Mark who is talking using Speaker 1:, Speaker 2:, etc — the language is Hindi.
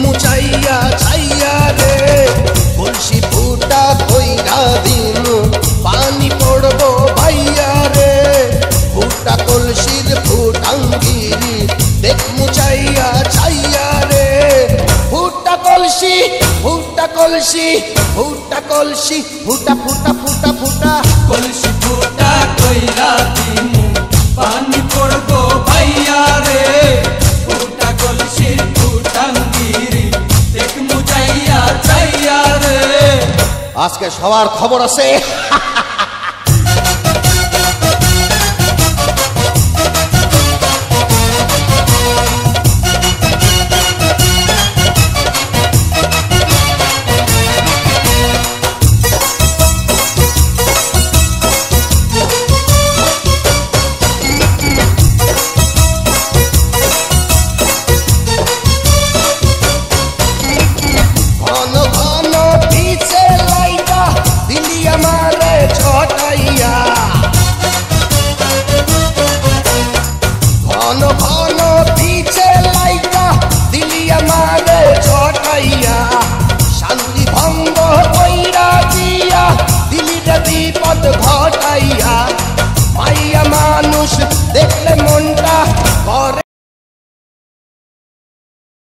Speaker 1: मुचाइया छाइया रे कलसी फूटा कइरा दिनु पानी पड़बो भाइया रे फूटा कलसिर फूटांगिरी देख मुचाइया छाइया रे फूटा कलसी फूटा कलसी फूटा कलसी फूटा फूटा फूटा फूटा
Speaker 2: कलसी फूटा कइरा दिनु पानी पड़बो भाइया रे फूटा कलसिर फूटांगिरी देख मुचाइया छाइया रे
Speaker 1: आज के सवार खबर আছে शांति भंग कइरा दिया दिल्ली विपद घटाइया